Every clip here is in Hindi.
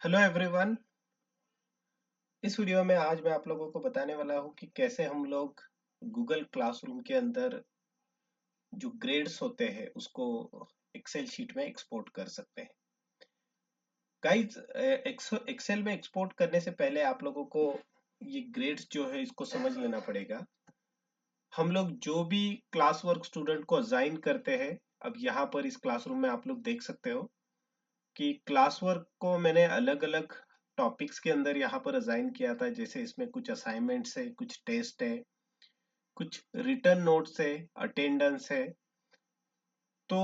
Hello everyone. इस वीडियो में आज मैं आप लोगों को बताने वाला हूँ कि कैसे हम लोग गूगल क्लासरूम के अंदर जो ग्रेड्स होते हैं उसको एक्सेल शीट में एक्सपोर्ट कर सकते हैं। गाइस, एक्सेल में एक्सपोर्ट करने से पहले आप लोगों को ये ग्रेड्स जो है इसको समझ लेना पड़ेगा। हम लोग जो भी क्लास वर्क स्टूडेंट को असाइन करते हैं, अब यहाँ पर इस क्लासरूम में आप लोग देख सकते हो कि क्लास वर्क को मैंने अलग अलग टॉपिक्स के अंदर यहाँ पर असाइन किया था। जैसे इसमें कुछ असाइनमेंट्स है, कुछ टेस्ट है, कुछ रिटर्न नोट्स है, अटेंडेंस है। तो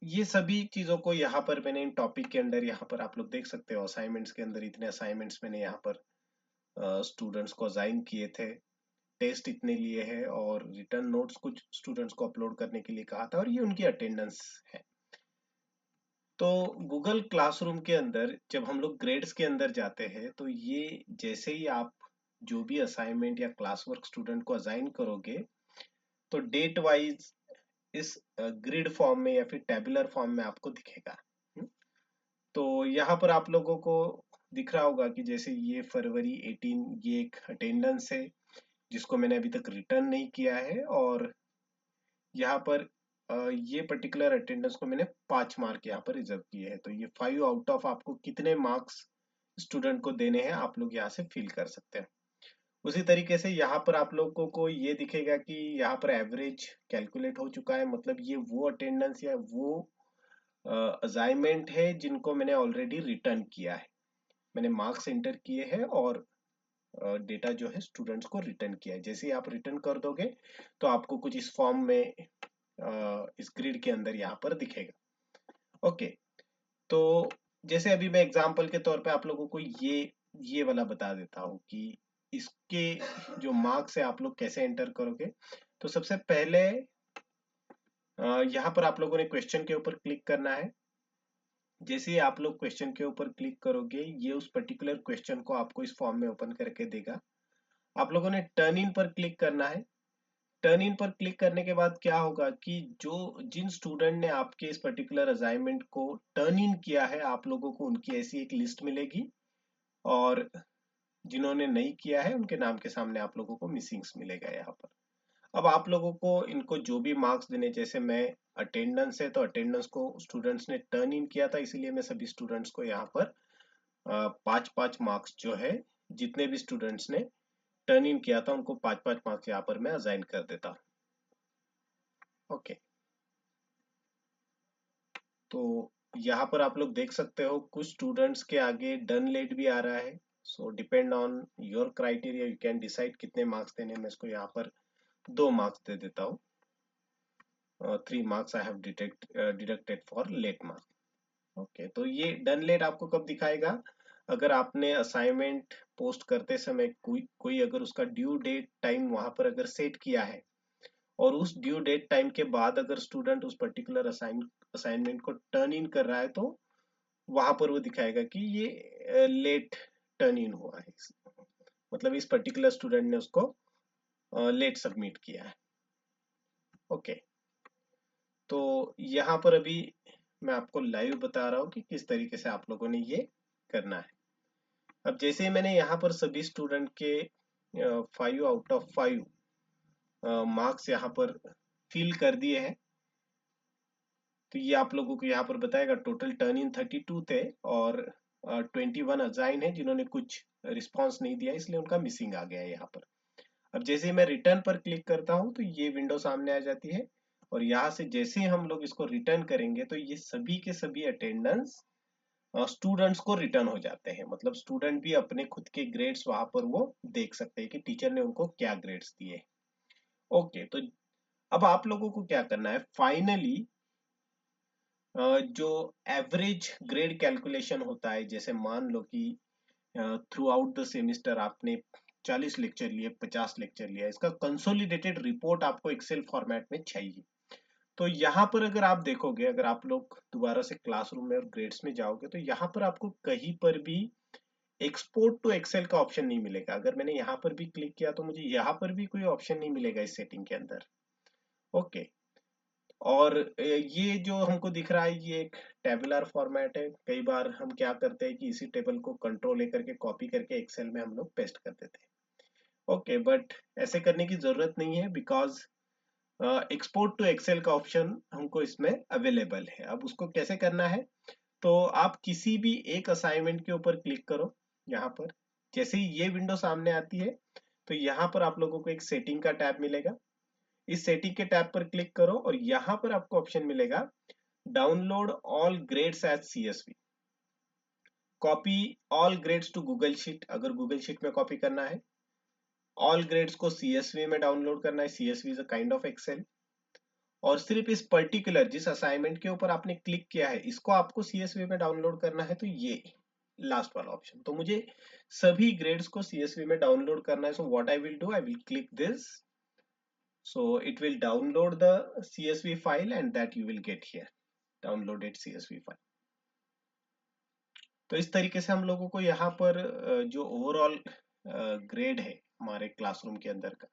ये सभी चीजों को यहाँ पर मैंने इन टॉपिक के अंदर यहाँ पर आप लोग देख सकते हो। असाइनमेंट्स के अंदर इतने असाइनमेंट्स मैंने यहाँ पर स्टूडेंट्स को असाइन किए थे, टेस्ट इतने लिए हैं और रिटर्न नोट्स कुछ स्टूडेंट्स को अपलोड करने के लिए कहा था, और ये उनकी अटेंडेंस है। तो गूगल क्लासरूम के अंदर जब हम लोग ग्रेड्स के अंदर जाते हैं तो ये जैसे ही आप जो भी असाइनमेंट या क्लास वर्क स्टूडेंट को असाइन करोगे तो डेट वाइज इस ग्रिड फॉर्म में या फिर टेबुलर फॉर्म में आपको दिखेगा। हम्म, तो यहाँ पर आप लोगों को दिख रहा होगा कि जैसे ये फरवरी 18 ये एक अटेंडेंस है जिसको मैंने अभी तक रिटर्न नहीं किया है, और यहाँ पर ये पर्टिकुलर अटेंडेंस को मैंने 5 मार्क यहाँ पर रिजर्व किए हैं। तो ये 5 आउट ऑफ आपको कितने मार्क्स स्टूडेंट को देने हैं आप लोग यहाँ से फिल कर सकते हैं। उसी तरीके से यहाँ पर आप लोगों को ये दिखेगा कि यहाँ पर एवरेज कैलकुलेट हो चुका है, मतलब ये वो अटेंडेंस या वो असाइनमेंट है जिनको मैंने ऑलरेडी रिटर्न किया है। मैंने मार्क्स एंटर किए हैं और डेटा जो है स्टूडेंट्स को रिटर्न किया है। जैसे ही आप रिटर्न कर दोगे तो आपको कुछ इस फॉर्म में इस ग्रिड के अंदर यहाँ पर दिखेगा। ओके, तो जैसे अभी मैं एग्जांपल के तौर पे आप लोगों को ये वाला बता देता हूँ कि इसके जो मार्क्स है आप लोग कैसे एंटर करोगे। तो सबसे पहले यहाँ पर आप लोगों ने क्वेश्चन के ऊपर क्लिक करना है। जैसे ही आप लोग क्वेश्चन के ऊपर क्लिक करोगे ये उस पर्टिकुलर क्वेश्चन को आपको इस फॉर्म में ओपन करके देगा। आप लोगों ने टर्न इन पर क्लिक करना है। टर्न इन पर क्लिक करने के बाद क्या होगा कि जो जिन स्टूडेंट ने आपके इस पर्टिकुलर असाइनमेंट को टर्न इन किया है आप लोगों को उनकी ऐसी एक लिस्ट मिलेगी, और जिन्होंने नहीं किया है उनके नाम के सामने आप लोगों को मिसिंग्स मिलेगा यहाँ पर। अब आप लोगों को इनको जो भी मार्क्स देने, जैसे मैं अटेंडेंस है तो अटेंडेंस को स्टूडेंट्स ने टर्न इन किया था इसीलिए मैं सभी स्टूडेंट्स को यहाँ पर 5-5 मार्क्स जो है, जितने भी स्टूडेंट्स ने टर्न इन किया था उनको 5-5 मार्क्स यहाँ पर मैं असाइन कर देता हूँ। ओके, तो यहाँ पर आप लोग देख सकते हो कुछ स्टूडेंट्स के आगे डन लेट भी आ रहा है। सो depend on your criteria you can decide कितने मार्क्स देने। मैं इसको यहाँ पर 2 मार्क्स दे देता हूँ। 3 marks I have deducted for late marks. Okay, तो ये डन लेट आपको कब दिखाएगा? अगर आपने असाइनमेंट पोस्ट करते समय कोई अगर उसका ड्यू डेट टाइम वहां पर अगर सेट किया है और उस ड्यू डेट टाइम के बाद अगर स्टूडेंट उस पर्टिकुलर असाइनमेंट को टर्न इन कर रहा है तो वहां पर वो दिखाएगा कि ये लेट टर्न इन हुआ है, मतलब इस पर्टिकुलर स्टूडेंट ने उसको लेट सबमिट किया है। ओके, तो यहाँ पर अभी मैं आपको लाइव बता रहा हूँ कि किस तरीके से आप लोगों ने ये करना है। अब जैसे ही मैंने यहाँ पर सभी स्टूडेंट के 5 आउट ऑफ 5 मार्क्स यहाँ पर फिल कर दिए हैं, तो ये आप लोगों को यहाँ पर बताएगा टोटल टर्न इन 32 थे और 21 अजाइन है जिन्होंने कुछ रिस्पॉन्स नहीं दिया इसलिए उनका मिसिंग आ गया है यहाँ पर। अब जैसे ही मैं रिटर्न पर क्लिक करता हूँ तो ये विंडो सामने आ जाती है, और यहाँ से जैसे ही हम लोग इसको रिटर्न करेंगे तो ये सभी के सभी अटेंडेंस स्टूडेंट्स को रिटर्न हो जाते हैं। मतलब स्टूडेंट भी अपने खुद के ग्रेड्स वहां पर वो देख सकते हैं कि टीचर ने उनको क्या ग्रेड्स दिए। ओके, तो अब आप लोगों को क्या करना है फाइनली, जो एवरेज ग्रेड कैलकुलेशन होता है, जैसे मान लो कि थ्रू आउट द सेमिस्टर आपने 40 लेक्चर लिए, 50 लेक्चर लिया, इसका कंसोलिडेटेड रिपोर्ट आपको एक्सेल फॉर्मेट में चाहिए। तो यहाँ पर अगर आप देखोगे, अगर आप लोग दोबारा से क्लासरूम में और ग्रेड्स में जाओगे तो यहाँ पर आपको कहीं पर भी एक्सपोर्ट टू एक्सेल का ऑप्शन नहीं मिलेगा। अगर मैंने यहाँ पर भी क्लिक किया तो मुझे यहाँ पर भी कोई ऑप्शन नहीं मिलेगा इस सेटिंग के अंदर। ओके, और ये जो हमको दिख रहा है ये एक टेबुलर फॉर्मेट है। कई बार हम क्या करते हैं कि इसी टेबल को कंट्रोल लेकर के कॉपी करके एक्सेल में हम लोग पेस्ट कर देते हैं। ओके, बट ऐसे करने की जरूरत नहीं है, बिकॉज एक्सपोर्ट टू एक्सेल का ऑप्शन हमको इसमें अवेलेबल है। अब उसको कैसे करना है, तो आप किसी भी एक असाइनमेंट के ऊपर क्लिक करो। यहाँ पर जैसे ही ये विंडो सामने आती है तो यहाँ पर आप लोगों को एक सेटिंग का टैब मिलेगा। इस सेटिंग के टैब पर क्लिक करो और यहाँ पर आपको ऑप्शन मिलेगा download all grades as CSV, copy all grades to Google sheet. अगर गूगल शीट में कॉपी करना है, ऑल ग्रेड्स को CSV में डाउनलोड करना है। CSV is a kind of Excel. और सिर्फ इस पर्टिकुलर जिस असाइनमेंट के ऊपर आपने क्लिक किया है इसको आपको CSV में डाउनलोड करना है, तो ये लास्ट वाला ऑप्शन। तो मुझे सभी ग्रेड्स को CSV में डाउनलोड करना है। So what I will do, I will click this, so it will download the CSV file and that you will get here, downloaded CSV file। तो इस तरीके से हम लोगों को यहाँ पर जो ओवरऑल ग्रेड है हमारे क्लासरूम के अंदर का,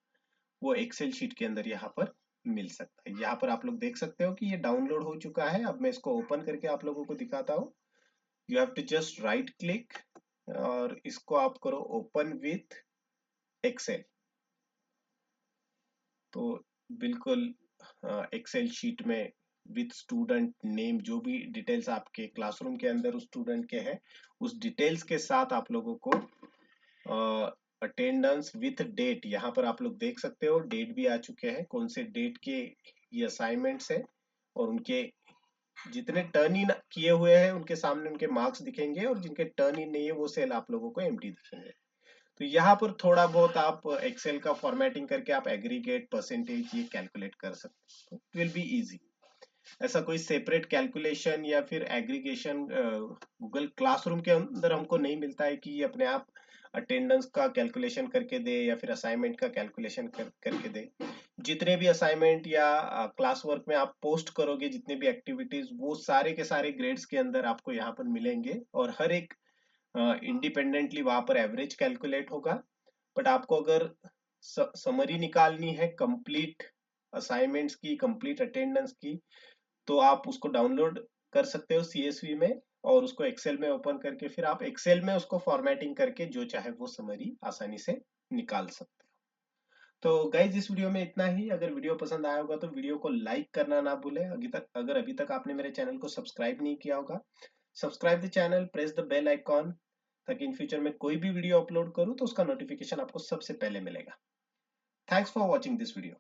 वो एक्सेल शीट के अंदर यहाँ पर मिल सकता है। यहाँ पर आप लोग देख सकते हो कि ये डाउनलोड हो चुका है। अब मैं इसको ओपन करके आप लोगों को दिखाता हूँ। You have to just right click और इसको आप करो ओपन विथ एक्सेल। तो बिल्कुल एक्सेल शीट में विथ स्टूडेंट नेम, जो भी डिटेल्स आपके क्लासरूम के अंदर उस स्टूडेंट के हैं उस डिटेल्स के साथ आप लोगों को अटेंडेंस विथ डेट, यहाँ पर आप लोग देख सकते हो डेट भी आ चुके हैं, कौन से डेट के ये असाइनमेंट्स है और उनके जितने टर्न इन किए हुए हैं उनके सामने उनके मार्क्स दिखेंगे और जिनके टर्न इन नहीं है वो सेल आप लोगों को एम्प्टी दिखेंगे। तो यहाँ पर थोड़ा बहुत आप एक्सेल का फॉर्मेटिंग करके आप एग्रीगेट परसेंटेज ये कैलकुलेट कर सकते हो। It will be easy. ऐसा कोई सेपरेट कैलकुलेशन या फिर एग्रीगेशन गूगल क्लासरूम के अंदर हमको नहीं मिलता है कि ये अपने आप अटेंडेंस का कैलकुलेशन करके दे या फिर असाइनमेंट का कैलकुलेशन करके दे। जितने भी असाइनमेंट या क्लास वर्क में आप पोस्ट करोगे, जितने भी एक्टिविटीज, वो सारे के सारे ग्रेड्स के अंदर आपको यहाँ पर मिलेंगे और हर एक इंडिपेंडेंटली वहां पर एवरेज कैलकुलेट होगा। बट आपको अगर समरी निकालनी है कंप्लीट असाइनमेंट्स की, कंप्लीट अटेंडेंस की, तो आप उसको डाउनलोड कर सकते हो CSV में और उसको एक्सेल में ओपन करके फिर आप एक्सेल में उसको फॉर्मेटिंग करके जो चाहे वो समरी आसानी से निकाल सकते हो। तो गाइज इस वीडियो में इतना ही। अगर वीडियो पसंद आया होगा तो वीडियो को लाइक करना ना भूले। अभी तक आपने मेरे चैनल को सब्सक्राइब नहीं किया होगा, subscribe the channel, press the bell icon, ताकि इन फ्यूचर में कोई भी वीडियो अपलोड करूं तो उसका नोटिफिकेशन आपको सबसे पहले मिलेगा। Thanks for watching this video.